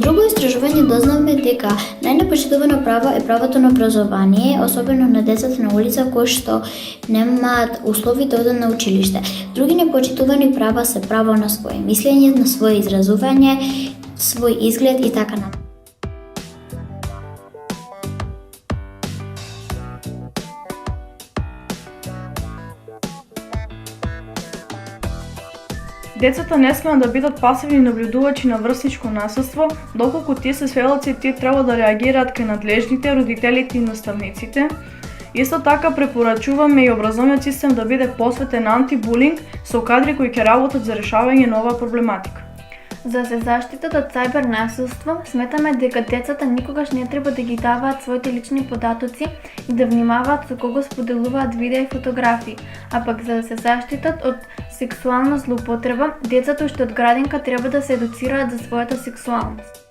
друго истражување дознавме дека најнепочитувано право е правото на образование, особено на децата на улица кои што немаат услови да одат на училиште. Други непочитувани права се право на свое мислење, на свое изразување, свој изглед и така натаму. Децата не смеат да бидат пасивни наблюдувачи на врсничко насилство, доколку тие се сведоци, тие треба да реагираат кај надлежните, родителите и наставниците. Исто така препорачуваме и образовниот систем да биде посветен на антибулинг со кадри кои ќе работат за решавање на оваа проблематика. За се заштитат од цајбер насилство, сметаме дека децата никогаш не треба да ги даваат своите лични податоци и да внимаваат со кого споделуваат видеа и фотографии, а пак за да се заштитат од сексуална злоупотреба, децата уште од градинка треба да се едуцираат за својата сексуалност.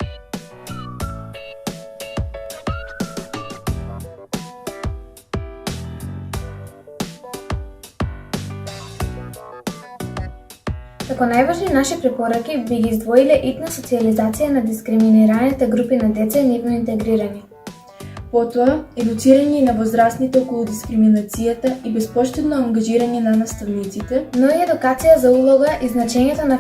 Како најважни наши препораки би ги издвоиле итна социализација на дискриминираните групи на деца и нивно интегрирање. Потоа, едуцирање на возрастните околу дискриминацијата и безпоштедно ангажирање на наставниците, но и едукација за улога и значењето на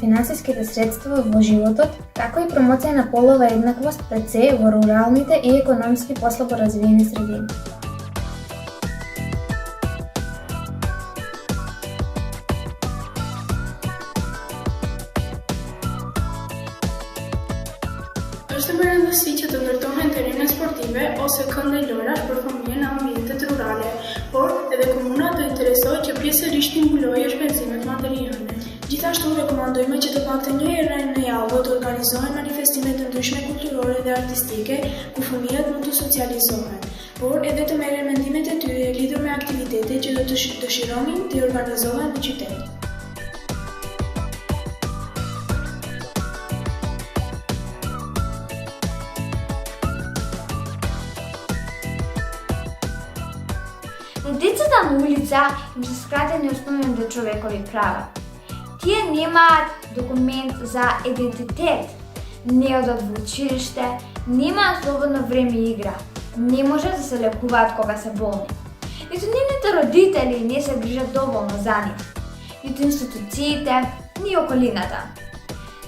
финансиските средства во животот, како и промоција на полова еднаквост пред се во руралните и економски послабо развиени средини. Perseverando no sitio dove il torno interno sportive o secondo l'ora per famiglie na ambiente rurale, por edhe komuna do interesoj që pjesërisht të mbulojë shpenzimet materiale. Gjithashtu rekomandojmë që të paktën një herë në javë të organizohen manifestime të ndryshme kulturore dhe artistike ku fëmijët mund të socializohen, por edhe të merren mendimet e tyre lidhur me aktivitete që do të dëshironin të organizohen në qytet. Децата на улица им се скратени основните човекови права. Тие немаат документ за идентитет, не одат во училиште, немаат слободно време и игра, не можат да се лекуваат кога се болни. Ниту нивните родители не се грижат доволно за нив, ниту институциите, ни околината.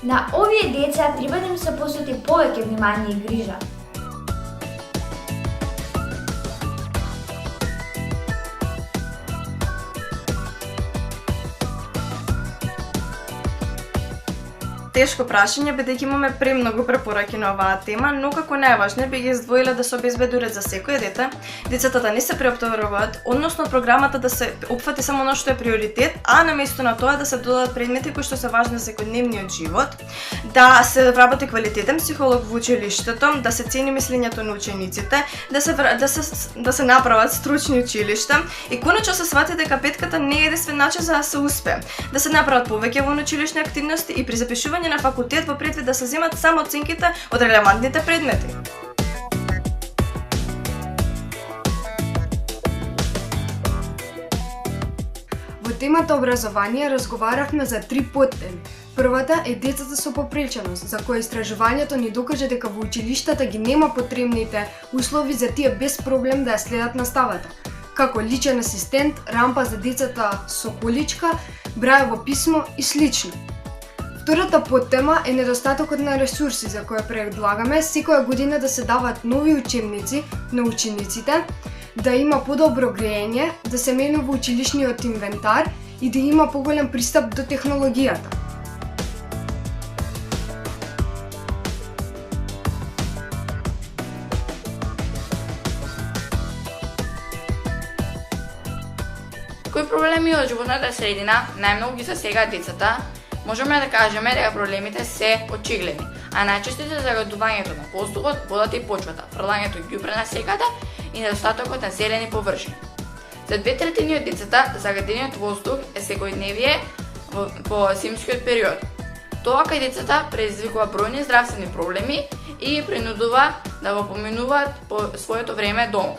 На овие деца треба да им се посвети повеќе внимание и грижа. Тешко прашање, бидејќи имаме премногу препораки на оваа тема, но како најважни би ги издвоила да се обезбеди ред за секој дете, децата да не се преоптоваруваат, односно програмата да се опфати само оно што е приоритет, а наместо на тоа да се додадат предмети кои што се важни за секојдневниот живот, да се вработи квалитетен психолог во училиштето, да се цени мислењето на учениците, да се направат стручни училишта и конечно се свати дека петката не е единствен начин за да се успее, да се направат повеќе во училишни активности и при запишување на факултет во предвид да се земат само оценките од релевантните предмети. Во темата образование разговаравме за 3 подтеми. Првата е децата со попреченост, за која истражувањето ни докаже дека во училиштата ги нема потребните услови за тие без проблем да ја следат наставата, како личен асистент, рампа за децата со количка, брајово писмо и слично. Втората подтема е недостатокот на ресурси за која предлагаме секоја година да се дават нови учебници на учениците, да има подобро грејење, да се менува училишниот инвентар и да има поголем пристап до технологијата. Кои проблеми од животната средина најмногу ги засегаат децата? Можеме да кажеме дека проблемите се очигледни, а најчестите загадувањето на воздухот, водата и почвата, фрлањето ѓубре на секаде и недостатокот на зелени површини. За 2/3 од децата, загадениот воздух е секојдневие во зимскиот период. Тоа кај децата предизвикува бројни здравствени проблеми и ги принудува да го поминуваат по своето време дома.